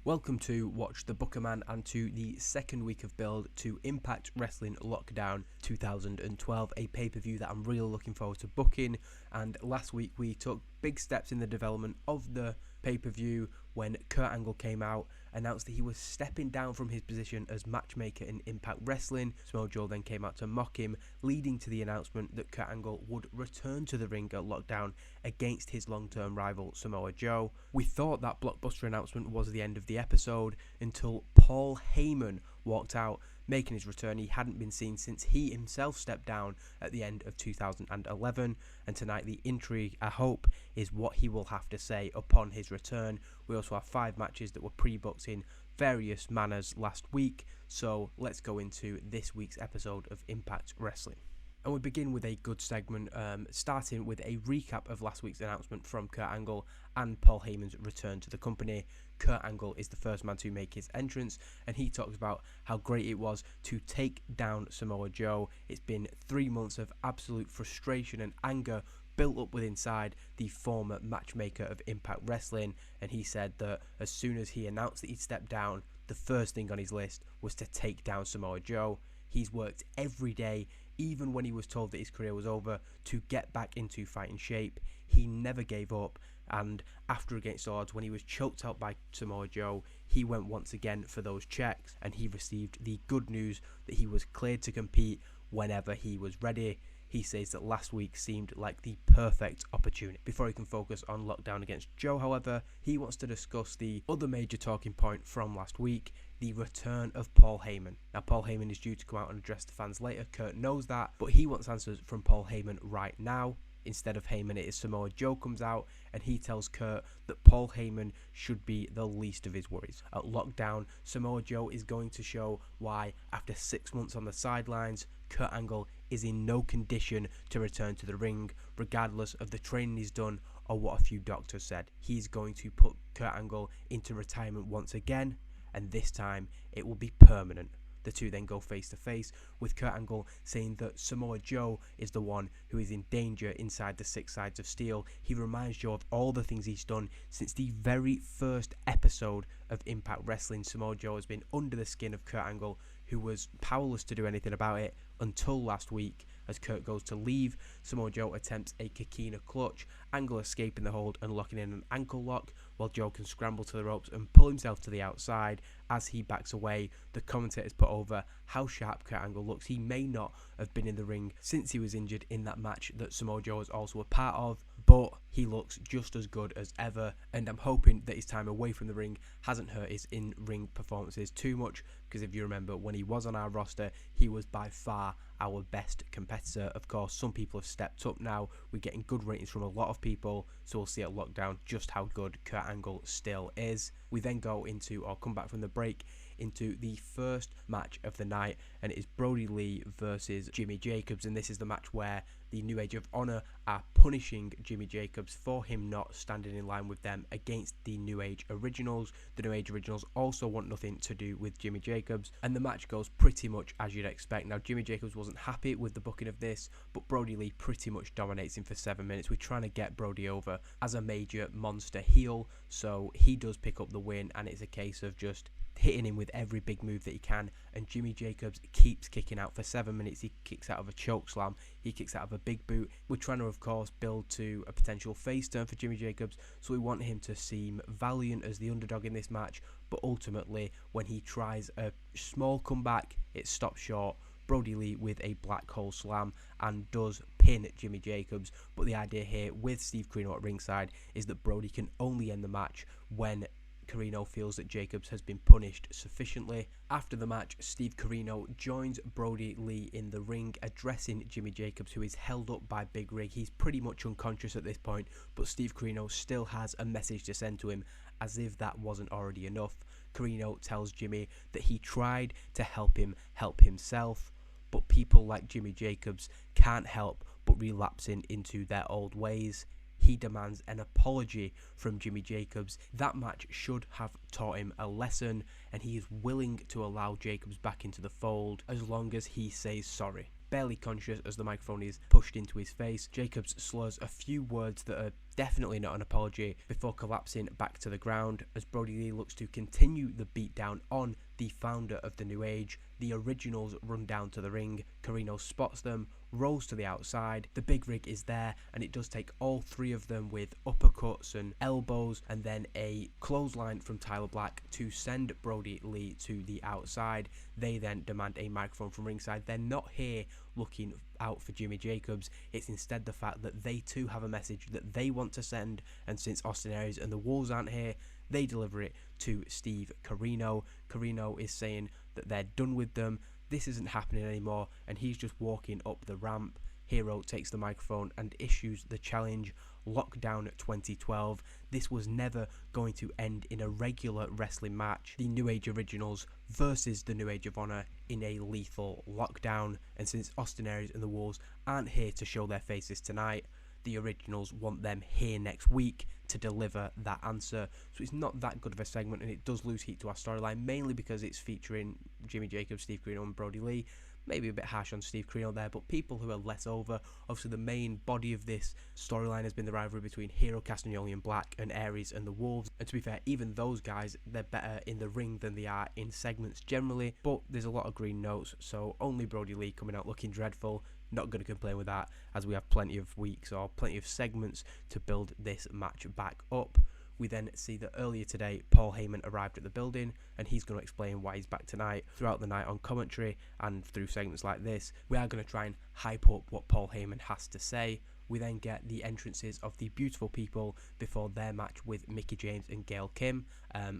Welcome to Watch the Booker Man and to the second week of build to Impact Wrestling Lockdown 2012, a pay-per-view that I'm really looking forward to booking. And last week we took big steps in the development of the pay-per-view when Kurt Angle came out, announced that he was stepping down from his position as matchmaker in Impact Wrestling. Samoa Joe then came out to mock him, leading to the announcement that Kurt Angle would return to the ring at Lockdown against his long-term rival Samoa Joe. We thought that blockbuster announcement was the end of the episode until Paul Heyman walked out, making his return. He hadn't been seen since he himself stepped down at the end of 2011, and tonight the intrigue, I hope, is what he will have to say upon his return. We also have 5 matches that were pre-booked in various manners last week, so let's go into this week's episode of Impact Wrestling. And we begin with a good segment, starting with a recap of last week's announcement from Kurt Angle and Paul Heyman's return to the company. Kurt Angle is the first man to make his entrance, and he talks about how great it was to take down Samoa Joe. It's been 3 months of absolute frustration and anger built up within inside the former matchmaker of Impact Wrestling, and he said that as soon as he announced that he'd stepped down, the first thing on his list was to take down Samoa Joe. He's worked every day, even when he was told that his career was over, to get back into fighting shape. He never gave up, and after Against All Odds, when he was choked out by Samoa Joe, he went once again for those checks, and he received the good news that he was cleared to compete whenever he was ready. He says that last week seemed like the perfect opportunity. Before he can focus on Lockdown against Joe, however, he wants to discuss the other major talking point from last week, the return of Paul Heyman. Now, Paul Heyman is due to come out and address the fans later. Kurt knows that, but he wants answers from Paul Heyman right now. Instead of Heyman, it is Samoa Joe comes out, and he tells Kurt that Paul Heyman should be the least of his worries. At Lockdown, Samoa Joe is going to show why, after 6 months on the sidelines, Kurt Angle is in no condition to return to the ring, regardless of the training he's done or what a few doctors said. He's going to put Kurt Angle into retirement once again, and this time it will be permanent. The two then go face to face, with Kurt Angle saying that Samoa Joe is the one who is in danger inside the 6 sides of steel. He reminds Joe of all the things he's done since the very first episode of Impact Wrestling. Samoa Joe has been under the skin of Kurt Angle, who was powerless to do anything about it until last week. As Kurt goes to leave, Samoa Joe attempts a Kikina clutch, Angle escaping the hold and locking in an ankle lock, while Joe can scramble to the ropes and pull himself to the outside. As he backs away, the commentators put over how sharp Kurt Angle looks. He may not have been in the ring since he was injured in that match that Samoa Joe was also a part of, but he looks just as good as ever, and I'm hoping that his time away from the ring hasn't hurt his in-ring performances too much, because if you remember, when he was on our roster, he was by far our best competitor. Of course, some people have stepped up now. We're getting good ratings from a lot of people, so we'll see at Lockdown just how good Kurt Angle still is. We then go into, or come back from the break, into the first match of the night, and it is Brody Lee versus Jimmy Jacobs, and this is the match where the New Age of Honor are punishing Jimmy Jacobs for him not standing in line with them against the New Age Originals. The New Age Originals also want nothing to do with Jimmy Jacobs, and the match goes pretty much as you'd expect. Now, Jimmy Jacobs wasn't happy with the booking of this, but Brody Lee pretty much dominates him for 7 minutes. We're trying to get Brody over as a major monster heel, so he does pick up the win, and it's a case of just hitting him with every big move that he can, and Jimmy Jacobs keeps kicking out for 7 minutes. He kicks out of a choke slam, he kicks out of a big boot. We're trying to, of course, build to a potential face turn for Jimmy Jacobs, so we want him to seem valiant as the underdog in this match, but ultimately when he tries a small comeback, it stops short. Brody Lee with a black hole slam and does pin Jimmy Jacobs, but the idea here with Steve Corino at ringside is that Brody can only end the match when Corino feels that Jacobs has been punished sufficiently. After the match, Steve Corino joins Brody Lee in the ring, addressing Jimmy Jacobs, who is held up by Big Rig. He's pretty much unconscious at this point, but Steve Corino still has a message to send to him, as if that wasn't already enough. Corino tells Jimmy that he tried to help him help himself, but people like Jimmy Jacobs can't help but relapsing into their old ways. He demands an apology from Jimmy Jacobs. That match should have taught him a lesson, and he is willing to allow Jacobs back into the fold as long as he says sorry. Barely conscious as the microphone is pushed into his face, Jacobs slurs a few words that are definitely not an apology, before collapsing back to the ground as Brody Lee looks to continue the beatdown on the founder of the New Age. The Originals run down to the ring. Carino spots them, rolls to the outside. The big rig is there, and it does take all three of them with uppercuts and elbows, and then a clothesline from Tyler Black to send Brody Lee to the outside. They then demand a microphone from ringside. They're not here looking out for Jimmy Jacobs. It's instead the fact that they too have a message that they want to send, and since Austin Aries and the Wolves aren't here, they deliver it to Steve Carino. Carino is saying that they're done with them, this isn't happening anymore, and he's just walking up the ramp. Hero takes the microphone and issues the challenge, Lockdown 2012. This was never going to end in a regular wrestling match. The New Age Originals versus the New Age of Honor in a lethal lockdown, and since Austin Aries and the Wolves aren't here to show their faces tonight, the Originals want them here next week to deliver that answer. So it's not that good of a segment, and it does lose heat to our storyline, mainly because it's featuring Jimmy Jacobs, Steve Carino and Brody Lee. Maybe a bit harsh on Steve Carino there, but people who are less over. Obviously the main body of this storyline has been the rivalry between Hero, Castagnoli and Black, and Aries and the Wolves, and to be fair, even those guys, they're better in the ring than they are in segments generally, but there's a lot of green notes, so only Brody Lee coming out looking dreadful. Not going to complain with that, as we have plenty of weeks or plenty of segments to build this match back up. We then see that earlier today, Paul Heyman arrived at the building, and he's going to explain why he's back tonight. Throughout the night on commentary and through segments like this, we are going to try and hype up what Paul Heyman has to say. We then get the entrances of the Beautiful People before their match with Mickie James and Gail Kim.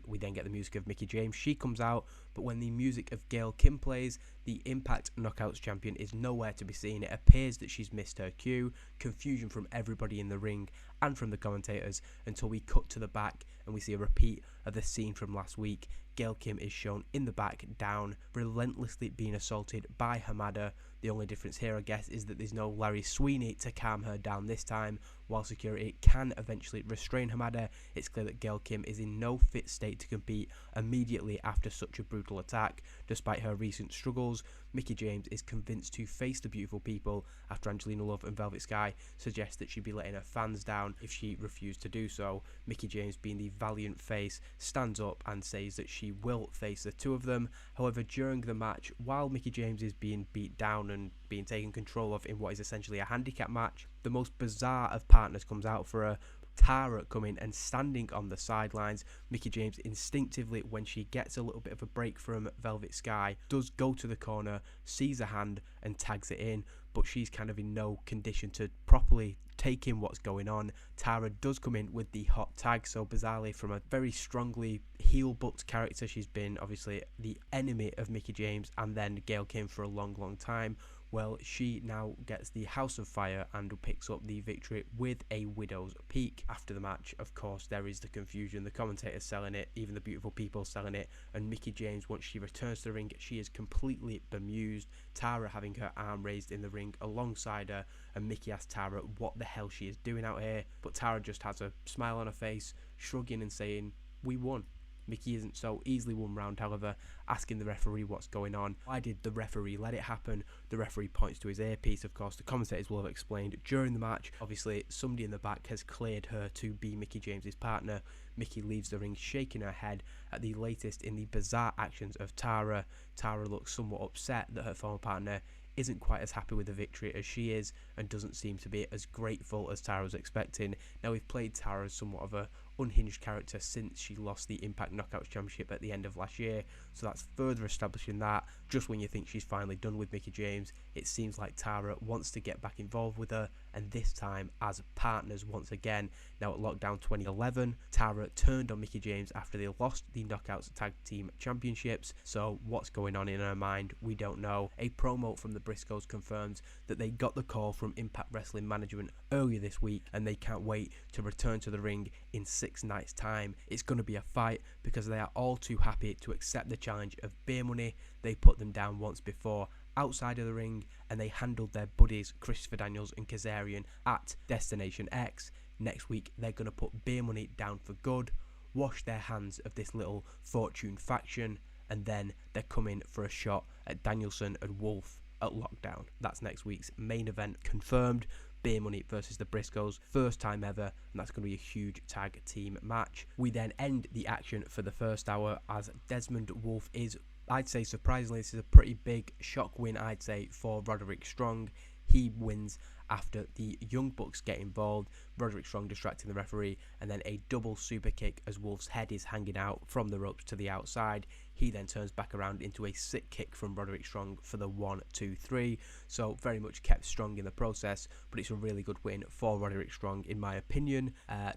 We then get the music of Mickie James. She comes out, but when the music of Gail Kim plays, the Impact Knockouts champion is nowhere to be seen. It appears that she's missed her cue. Confusion from everybody in the ring and from the commentators, until we cut to the back and we see a repeat of the scene from last week. Gail Kim is shown in the back, down, relentlessly being assaulted by Hamada. The only difference here, I guess, is that there's no Larry Sweeney to calm her down this time. While security can eventually restrain Hamada, it's clear that Gail Kim is in no fit state to compete immediately after such a brutal attack. Despite her recent struggles, Mickie James is convinced to face the Beautiful People after Angelina Love and Velvet Sky suggest that she'd be letting her fans down if she refused to do so. Mickie James, being the valiant face, stands up and says that she will face the two of them. However, during the match, while Mickie James is being beat down and being taken control of in what is essentially a handicap match, the most bizarre of partners comes out for her. Tara coming and standing on the sidelines. Mickie James instinctively, when she gets a little bit of a break from Velvet Sky, does go to the corner, sees a hand and tags it in, but she's kind of in no condition to properly take in what's going on. Tara does come in with the hot tag, so bizarrely from a very strongly heel butt character, she's been obviously the enemy of Mickie James and then Gail Kim for a long time. Well, she now gets the House of Fire and picks up the victory with a Widow's Peak. After the match, of course, there is the confusion. The commentators selling it, even the Beautiful People selling it, and Mickie James, once she returns to the ring, she is completely bemused. Tara having her arm raised in the ring alongside her, and Mickie asks Tara what the hell she is doing out here, but Tara just has a smile on her face, shrugging and saying, "We won." Mickie isn't so easily won round, however, asking the referee what's going on. Why did the referee let it happen? The referee points to his earpiece. Of course, the commentators will have explained during the match. Obviously, somebody in the back has cleared her to be Mickie James's partner. Mickie leaves the ring shaking her head at the latest in the bizarre actions of Tara. Tara looks somewhat upset that her former partner isn't quite as happy with the victory as she is, and doesn't seem to be as grateful as Tara was expecting. Now, we've played Tara as somewhat of a unhinged character since she lost the Impact Knockouts Championship at the end of last year, so that's further establishing that. Just when you think she's finally done with Mickie James, it seems like Tara wants to get back involved with her, and this time as partners once again. Now at Lockdown 2011, Tara turned on Mickie James after they lost the Knockouts Tag Team Championships, so what's going on in her mind, we don't know. A promo from the Briscoes confirms that they got the call from Impact Wrestling Management earlier this week, and they can't wait to return to the ring in 6 nights' time. It's going to be a fight because they are all too happy to accept the challenge of Beer Money. They put them down once before outside of the ring, and they handled their buddies Christopher Daniels and Kazarian at Destination X. Next week they're going to put Beer Money down for good, wash their hands of this little Fortune faction, and then they're coming for a shot at Danielson and Wolf at Lockdown. That's next week's main event confirmed. Beer Money versus the Briscoes, first time ever, and that's going to be a huge tag team match. We then end the action for the first hour as Desmond Wolfe is, I'd say surprisingly, this is a pretty big shock win, I'd say, for Roderick Strong. He wins after the Young Bucks get involved, Roderick Strong distracting the referee, and then a double super kick as Wolfe's head is hanging out from the ropes to the outside. He then turns back around into a sick kick from Roderick Strong for the 1-2-3. So very much kept Strong in the process, but it's a really good win for Roderick Strong in my opinion.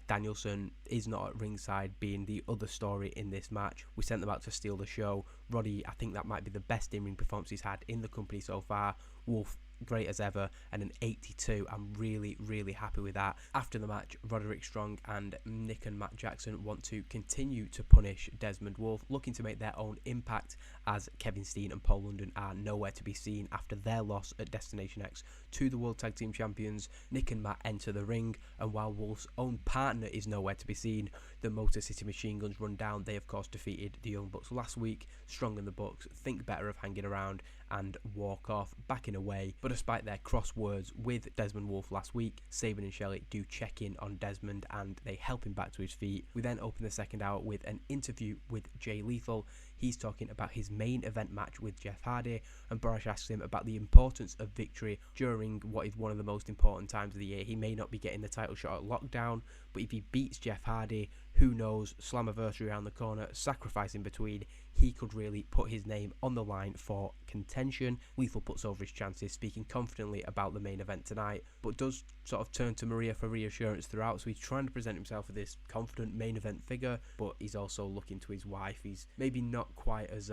Danielson is not at ringside, being the other story in this match. We sent them out to steal the show. Roddy, I think that might be the best in-ring performance he's had in the company so far. Wolfe, great as ever, and an 82. I'm really happy with that. After the match, Roderick Strong and Nick and Matt Jackson want to continue to punish Desmond Wolfe, looking to make their own impact, as Kevin Steen and Paul London are nowhere to be seen after their loss at Destination X to the World Tag Team Champions. Nick and Matt enter the ring, and while Wolfe's own partner is nowhere to be seen, the Motor City Machine Guns run down. They of course defeated the Young Bucks last week. Strong and the Bucks think better of hanging around and walk off, backing away. But despite their crosswords with Desmond Wolfe last week, Sabin and Shelley do check in on Desmond and they help him back to his feet. We then open the second hour with an interview with Jay Lethal. He's talking about his main event match with Jeff Hardy, and Borash asks him about the importance of victory during what is one of the most important times of the year. He may not be getting the title shot at Lockdown, but if he beats Jeff Hardy, who knows, Slammiversary around the corner, sacrifice in between, he could really put his name on the line for contention. Lethal puts over his chances, speaking confidently about the main event tonight, but does sort of turn to Maria for reassurance throughout. So he's trying to present himself as this confident main event figure, but he's also looking to his wife. He's maybe not quite as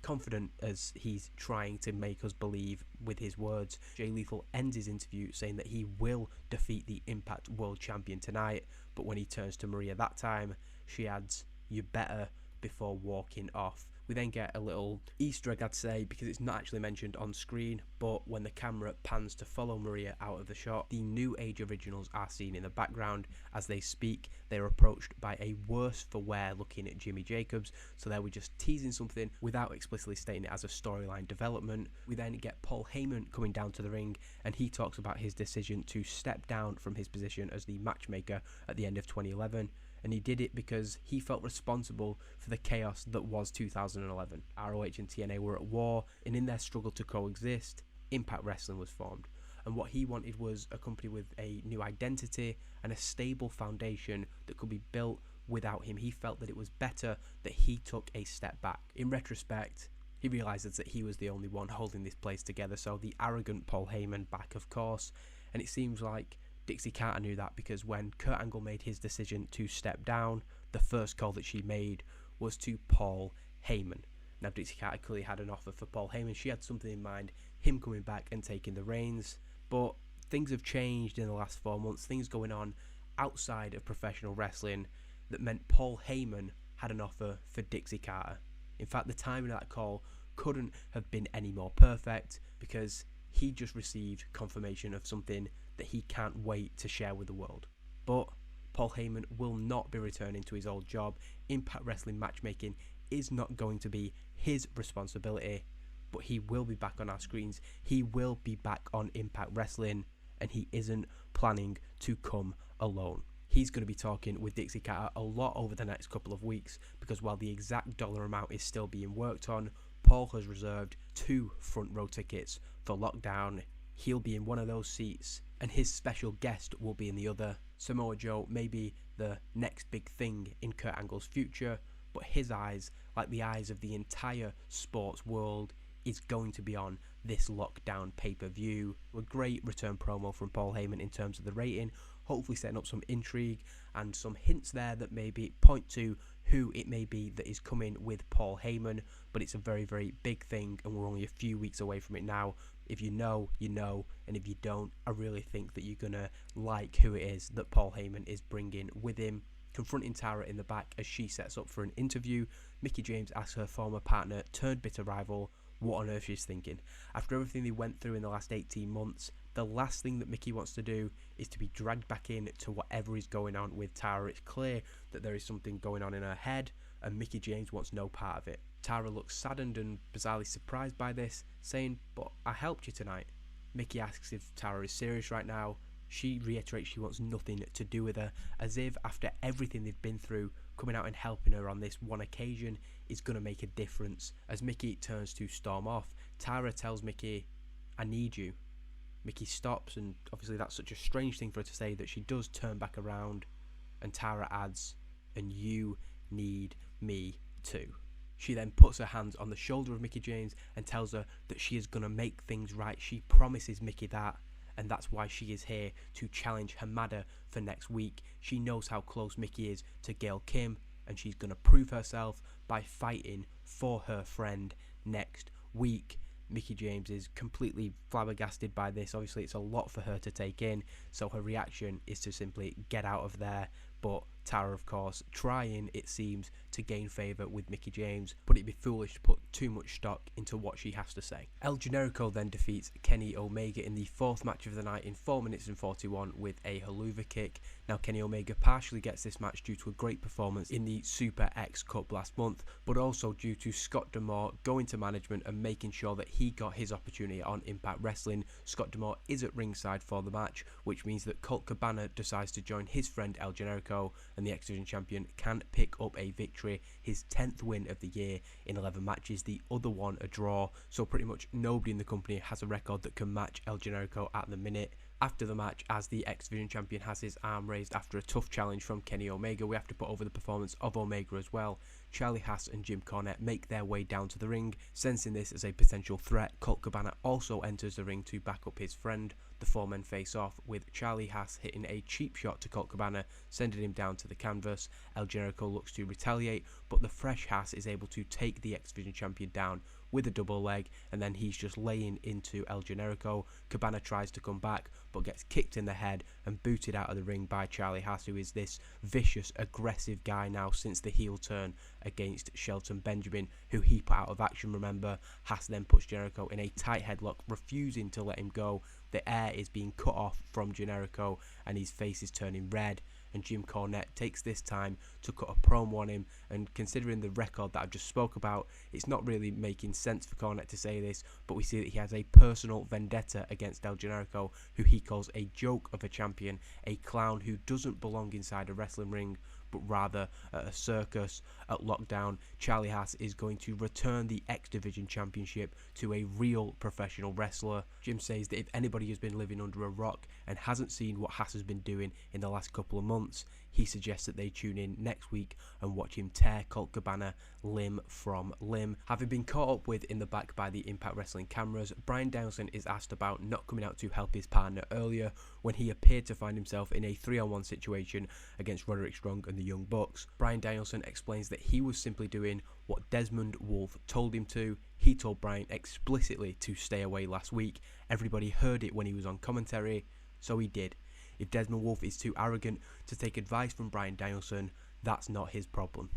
confident as he's trying to make us believe with his words. Jay Lethal ends his interview saying that he will defeat the Impact World Champion tonight, but when he turns to Maria that time, she adds, "You better," before walking off. We then get a little Easter egg, I'd say, because it's not actually mentioned on screen, but when the camera pans to follow Maria out of the shot, the New Age Originals are seen in the background. As they speak, they're approached by a worse for wear looking at Jimmy Jacobs, so there we're just teasing something without explicitly stating it as a storyline development. We then get Paul Heyman coming down to the ring, and he talks about his decision to step down from his position as the matchmaker at the end of 2011. And he did it because he felt responsible for the chaos that was 2011. ROH and TNA were at war, and in their struggle to coexist, Impact Wrestling was formed. And what he wanted was a company with a new identity and a stable foundation that could be built without him. He felt that it was better that he took a step back. In retrospect, he realises that he was the only one holding this place together, so the arrogant Paul Heyman back, of course. And it seems like Dixie Carter knew that, because when Kurt Angle made his decision to step down, the first call that she made was to Paul Heyman. Now, Dixie Carter clearly had an offer for Paul Heyman. She had something in mind, him coming back and taking the reins. But things have changed in the last 4 months, things going on outside of professional wrestling that meant Paul Heyman had an offer for Dixie Carter. In fact, the timing of that call couldn't have been any more perfect, because he just received confirmation of something that he can't wait to share with the world. But Paul Heyman will not be returning to his old job. Impact Wrestling matchmaking is not going to be his responsibility, but he will be back on our screens. He will be back on Impact Wrestling, and he isn't planning to come alone. He's going to be talking with Dixie Carter a lot over the next couple of weeks, because while the exact dollar amount is still being worked on, Paul has reserved 2 front row tickets for Lockdown. He'll be in one of those seats, and his special guest will be in the other. Samoa Joe may be the next big thing in Kurt Angle's future, but his eyes, like the eyes of the entire sports world, is going to be on this Lockdown pay-per-view. A great return promo from Paul Heyman in terms of the rating, hopefully setting up some intrigue and some hints there that maybe point to who it may be that is coming with Paul Heyman. But it's a very big thing, and we're only a few weeks away from it now. If you know, you know, and if you don't, I really think that you're going to like who it is that Paul Heyman is bringing with him. Confronting Tara in the back as she sets up for an interview, Mickie James asks her former partner turned bitter rival what on earth she's thinking. After everything they went through in the last 18 months, the last thing that Mickie wants to do is to be dragged back in to whatever is going on with Tara. It's clear that there is something going on in her head, and Mickie James wants no part of it. Tara looks saddened and bizarrely surprised by this, saying, "But I helped you tonight." Mickie asks if Tara is serious right now, She reiterates she wants nothing to do with her, as if after everything they've been through, coming out and helping her on this one occasion is going to make a difference. As Mickie turns to storm off, Tara tells Mickie, "I need you." Mickie stops, and obviously that's such a strange thing for her to say that she does turn back around, and Tara adds, "And you need me too." She then puts her hands on the shoulder of Mickie James and tells her that she is going to make things right. She promises Mickie that, and that's why she is here to challenge Hamada for next week. She knows how close Mickie is to Gail Kim, and she's going to prove herself by fighting for her friend next week. Mickie James is completely flabbergasted by this. Obviously, it's a lot for her to take in, so her reaction is to simply get out of there. But Tara, of course, trying, it seems, to gain favour with Mickie James, but it'd be foolish to put too much stock into what she has to say. El Generico then defeats Kenny Omega in the fourth match of the night in 4 minutes and 41 with a haluva kick. Now, Kenny Omega partially gets this match due to a great performance in the Super X Cup last month, but also due to Scott D'Amore going to management and making sure that he got his opportunity on Impact Wrestling. Scott D'Amore is at ringside for the match, which means that Colt Cabana decides to join his friend El Generico, and the X Division champion can pick up a victory, his 10th win of the year in 11 matches, the other one a draw, so pretty much nobody in the company has a record that can match El Generico at the minute. After the match, as the X Division champion has his arm raised after a tough challenge from Kenny Omega, we have to put over the performance of Omega as well. Charlie Haas and Jim Cornette make their way down to the ring. Sensing this as a potential threat, Colt Cabana also enters the ring to back up his friend. The four men face off, with Charlie Haas hitting a cheap shot to Colt Cabana, sending him down to the canvas. El Generico looks to retaliate, but the fresh Haas is able to take the X Division champion down with a double leg, and then he's just laying into El Generico. Cabana tries to come back, but gets kicked in the head and booted out of the ring by Charlie Haas, who is this vicious, aggressive guy now since the heel turn against Shelton Benjamin, who he put out of action, remember. Haas then puts Generico in a tight headlock, refusing to let him go. The air is being cut off from Generico, and his face is turning red, and Jim Cornette takes this time to cut a promo on him, and considering the record that I just spoke about, it's not really making sense for Cornette to say this, but we see that he has a personal vendetta against El Generico, who he calls a joke of a champion, a clown who doesn't belong inside a wrestling ring, but rather at a circus. At Lockdown, Charlie Haas is going to return the X Division Championship to a real professional wrestler. Jim says that if anybody has been living under a rock and hasn't seen what Haas has been doing in the last couple of months, he suggests that they tune in next week and watch him tear Colt Cabana limb from limb. Having been caught up with in the back by the Impact Wrestling cameras, Bryan Danielson is asked about not coming out to help his partner earlier when he appeared to find himself in a 3-on-1 situation against Roderick Strong and the Young Bucks. Bryan Danielson explains that he was simply doing what Desmond Wolfe told him to. He told Bryan explicitly to stay away last week. Everybody heard it when he was on commentary, so he did. If Desmond Wolfe is too arrogant to take advice from Bryan Danielson, that's not his problem.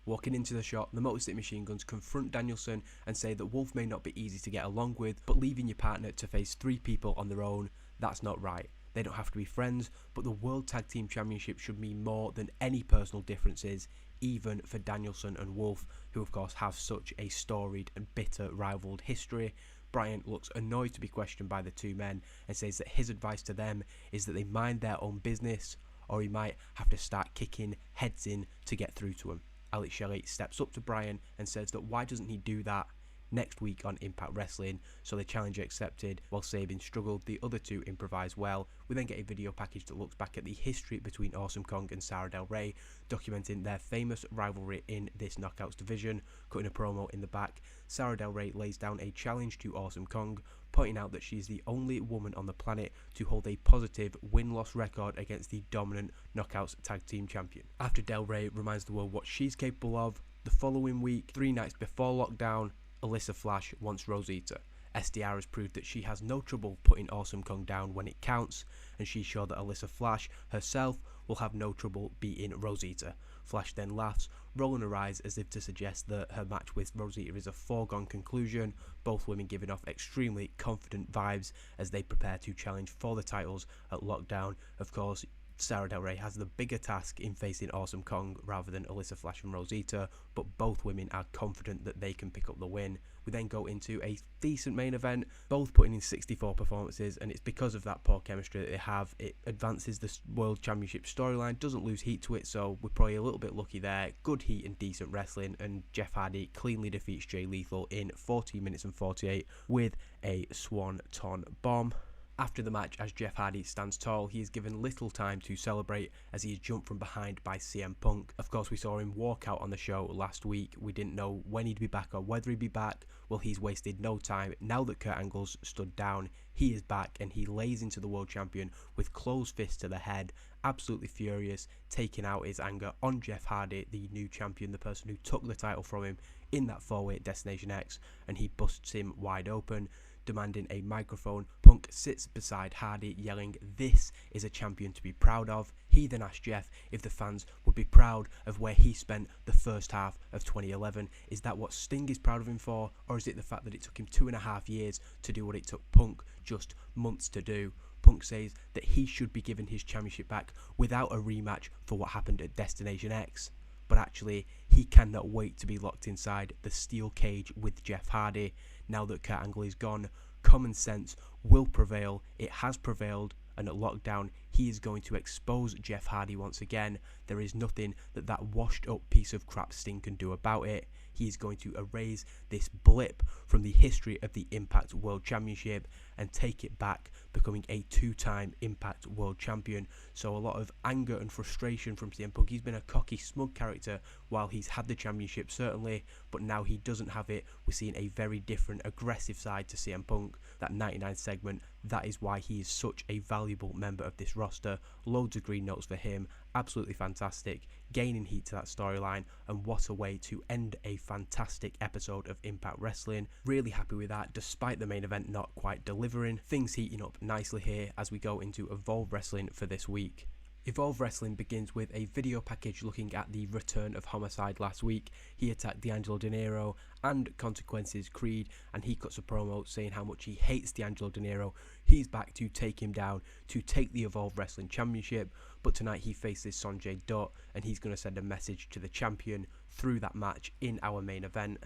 Walking into the shop, the Motor City Machine Guns confront Danielson and say that Wolfe may not be easy to get along with, but leaving your partner to face 3 people on their own, that's not right. They don't have to be friends, but the World Tag Team Championship should mean more than any personal differences, even for Danielson and Wolfe, who of course have such a storied and bitter rivaled history. Bryan looks annoyed to be questioned by the two men and says that his advice to them is that they mind their own business, or he might have to start kicking heads in to get through to him. Alex Shelley steps up to Bryan and says that why doesn't he do that next week on Impact Wrestling, so the challenge accepted. While Sabin struggled, the other two improvise well. We then get a video package that looks back at the history between Awesome Kong and Sara Del Rey, documenting their famous rivalry in this Knockouts division. Cutting a promo in the back, Sara Del Rey lays down a challenge to Awesome Kong, pointing out that she is the only woman on the planet to hold a positive win-loss record against the dominant Knockouts Tag Team Champion. After Del Rey reminds the world what she's capable of, the following week, 3 nights before Lockdown, Alyssa Flash wants Rosita. SDR has proved that she has no trouble putting Awesome Kong down when it counts, and she's sure that Alyssa Flash herself will have no trouble beating Rosita. Flash then laughs, rolling her eyes as if to suggest that her match with Rosita is a foregone conclusion, both women giving off extremely confident vibes as they prepare to challenge for the titles at Lockdown. Of course, Sarah Del Rey has the bigger task in facing Awesome Kong rather than Alyssa Flash and Rosita, but both women are confident that they can pick up the win. We then go into a decent main event, both putting in 64 performances, and it's because of that poor chemistry that they have. It advances the World Championship storyline, doesn't lose heat to it, so we're probably a little bit lucky there. Good heat and decent wrestling, and Jeff Hardy cleanly defeats Jay Lethal in 14 minutes and 48 with a Swanton bomb. After the match, as Jeff Hardy stands tall, he is given little time to celebrate as he is jumped from behind by CM Punk. Of course, we saw him walk out on the show last week. We didn't know when he'd be back or whether he'd be back. Well, he's wasted no time. Now that Kurt Angle's stood down, he is back and he lays into the world champion with closed fists to the head, absolutely furious, taking out his anger on Jeff Hardy, the new champion, the person who took the title from him in that 4-way at Destination X, and he busts him wide open, demanding a microphone. Punk sits beside Hardy yelling, "This is a champion to be proud of." He then asked Jeff if the fans would be proud of where he spent the first half of 2011. Is that what Sting is proud of him for, or is it the fact that it took him 2.5 years to do what it took Punk just months to do? Punk says that he should be given his championship back without a rematch for what happened at Destination X. But actually, he cannot wait to be locked inside the steel cage with Jeff Hardy. Now that Kurt Angle is gone, common sense will prevail. It has prevailed, and at Lockdown, he is going to expose Jeff Hardy once again. There is nothing that washed up piece of crap Sting can do about it. He is going to erase this blip from the history of the Impact World Championship and take it back, becoming a 2-time Impact World Champion. So a lot of anger and frustration from CM Punk. He's been a cocky, smug character while he's had the championship, certainly, but now he doesn't have it. We're seeing a very different, aggressive side to CM Punk. That 99 segment, that is why he is such a valuable member of this roster. Loads of green notes for him. Absolutely fantastic, gaining heat to that storyline, and what a way to end a fantastic episode of Impact Wrestling. Really happy with that, despite the main event not quite delivering. Things heating up nicely here as we go into Evolve Wrestling for this week. Evolve Wrestling begins with a video package looking at the return of Homicide last week. He attacked D'Angelo De Niro and Consequences Creed, and he cuts a promo saying how much he hates D'Angelo De Niro. He's back to take him down, to take the Evolve Wrestling Championship, but tonight he faces Sonjay Dutt, and he's going to send a message to the champion through that match in our main event.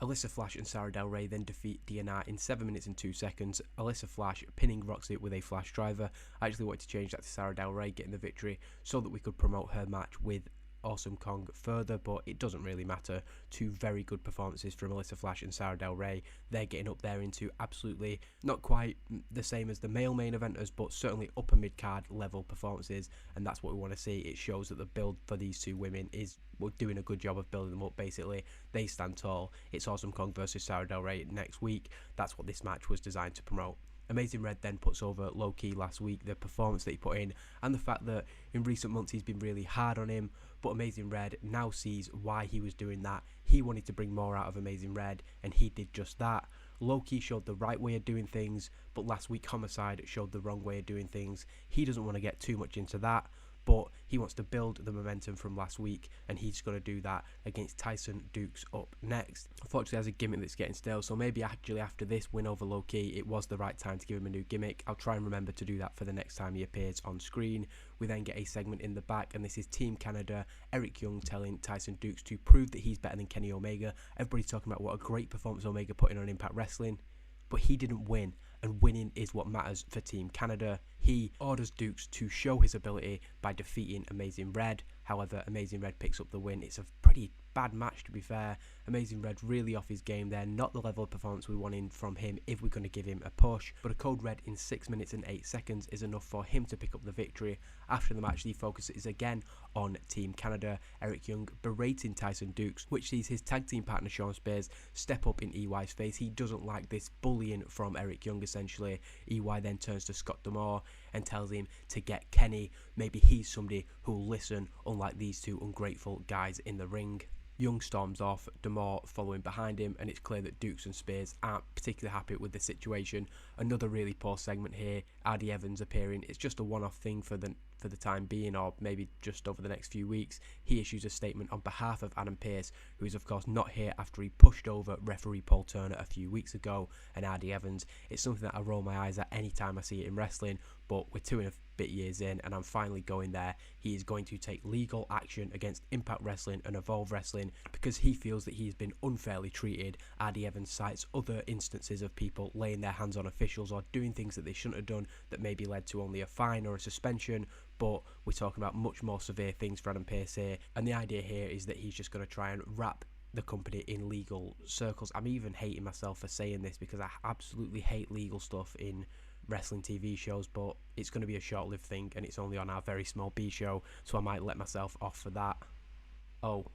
Alyssa Flash and Sarah Del Rey then defeat DNR in 7 minutes and 2 seconds. Alyssa Flash pinning Roxy with a flash driver. I actually wanted to change that to Sarah Del Rey getting the victory so that we could promote her match with Awesome Kong further, but it doesn't really matter. Two very good performances from Alyssa Flash and Sarah Del Rey. They're getting up there into absolutely not quite the same as the male main eventers, but certainly upper mid-card level performances, and that's what we want to see. It shows that the build for these two women is, we're doing a good job of building them up. Basically, they stand tall. It's Awesome Kong versus Sarah Del Rey next week. That's what this match was designed to promote. Amazing Red then puts over Low Key last week, the performance that he put in, and the fact that in recent months he's been really hard on him, but Amazing Red now sees why he was doing that. He wanted to bring more out of Amazing Red, and he did just that. Low Key showed the right way of doing things, but last week Homicide showed the wrong way of doing things. He doesn't want to get too much into that, but he wants to build the momentum from last week, and he's going to do that against Tyson Dukes up next. Unfortunately, has a gimmick that's getting stale, so maybe actually after this win over Low Key, it was the right time to give him a new gimmick. I'll try and remember to do that for the next time he appears on screen. We then get a segment in the back, and this is Team Canada, Eric Young telling Tyson Dukes to prove that he's better than Kenny Omega. Everybody's talking about what a great performance Omega put in on Impact Wrestling, but he didn't win, and winning is what matters for Team Canada. He orders Dukes to show his ability by defeating Amazing Red. However, Amazing Red picks up the win. It's a pretty bad match, to be fair. Amazing Red really off his game there. Not the level of performance we wanted from him if we're going to give him a push. But a Code Red in 6 minutes and 8 seconds is enough for him to pick up the victory. After the match, the focus is again on Team Canada. Eric Young berating Tyson Dukes, which sees his tag team partner Sean Spears step up in EY's face. He doesn't like this bullying from Eric Young, essentially. EY then turns to Scott D'Amore and tells him to get Kenny. Maybe he's somebody who'll listen, unlike these two ungrateful guys in the ring. Young storms off, D'Amore following behind him, and it's clear that Dukes and Spears aren't particularly happy with the situation. Another really poor segment here, RD Evans appearing. It's just a one-off thing for the time being, or maybe just over the next few weeks. He issues a statement on behalf of Adam Pearce, who is of course not here after he pushed over referee Paul Turner a few weeks ago, and RD Evans. It's something that I roll my eyes at any time I see it in wrestling, but we're 2 and a bit years in, and I'm finally going there. He is going to take legal action against Impact Wrestling and Evolve Wrestling because he feels that he's been unfairly treated. Adi Evans cites other instances of people laying their hands on officials or doing things that they shouldn't have done that maybe led to only a fine or a suspension, but we're talking about much more severe things for Adam Pearce here, and the idea here is that he's just going to try and wrap the company in legal circles. I'm even hating myself for saying this because I absolutely hate legal stuff in wrestling TV shows, but it's going to be a short-lived thing and it's only on our very small B show, so I might let myself off for that. Oh,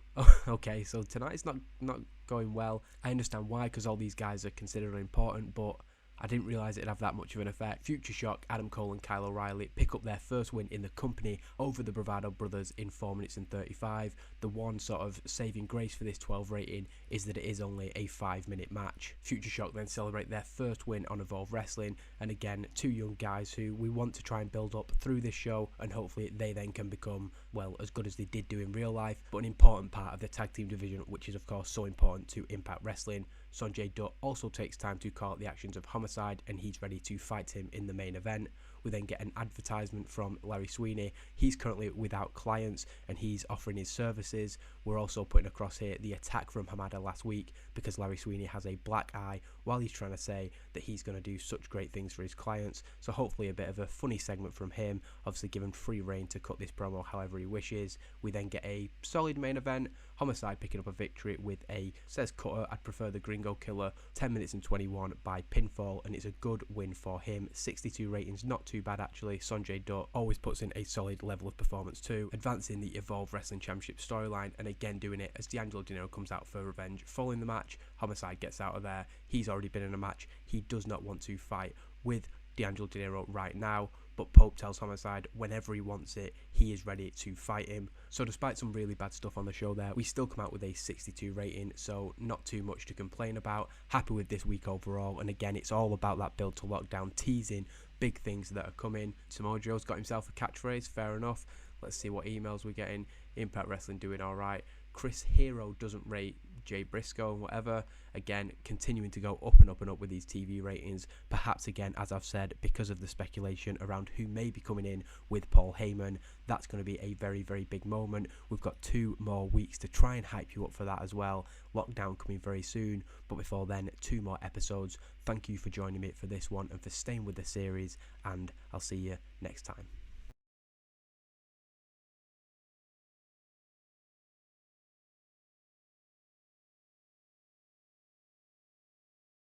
okay, so tonight's not going well. I understand why, because all these guys are considered important, but I didn't realise it'd have that much of an effect. Future Shock, Adam Cole and Kyle O'Reilly pick up their first win in the company over the Bravado Brothers in 4 minutes and 35. The one sort of saving grace for this 12 rating is that it is only a 5-minute match. Future Shock then celebrate their first win on Evolve Wrestling, and again, two young guys who we want to try and build up through this show, and hopefully they then can become, well, as good as they did do in real life, but an important part of the tag team division, which is of course so important to Impact Wrestling. Sanjay Dutt also takes time to call out the actions of Homicide, and he's ready to fight him in the main event. We then get an advertisement from Larry Sweeney. He's currently without clients and he's offering his services. We're also putting across here the attack from Hamada last week because Larry Sweeney has a black eye while he's trying to say that he's going to do such great things for his clients. So hopefully a bit of a funny segment from him, obviously given free reign to cut this promo however he wishes. We then get a solid main event. Homicide picking up a victory with a, says Cutter, I'd prefer the Gringo Killer, 10 minutes and 21 by pinfall, and it's a good win for him. 62 ratings, not too bad actually. Sanjay Dutt always puts in a solid level of performance too, advancing the Evolve Wrestling Championship storyline, and again doing it as D'Angelo Dinero comes out for revenge. Following the match, Homicide gets out of there. He's already been in a match. He does not want to fight with D'Angelo Dinero right now, but Pope tells Homicide whenever he wants it, he is ready to fight him. So despite some really bad stuff on the show there, we still come out with a 62 rating, so not too much to complain about. Happy with this week overall, and again, it's all about that build to lockdown, teasing big things that are coming. Samoa Joe's got himself a catchphrase, fair enough. Let's see what emails we're getting. Impact Wrestling doing alright. Chris Hero doesn't rate Jay Briscoe and whatever. Again, continuing to go up and up and up with these TV ratings. Perhaps again, as I've said, because of the speculation around who may be coming in with Paul Heyman. That's going to be a very, very big moment. We've got 2 more weeks to try and hype you up for that as well. Lockdown coming very soon, but before then, 2 more episodes. Thank you for joining me for this one and for staying with the series, and I'll see you next time.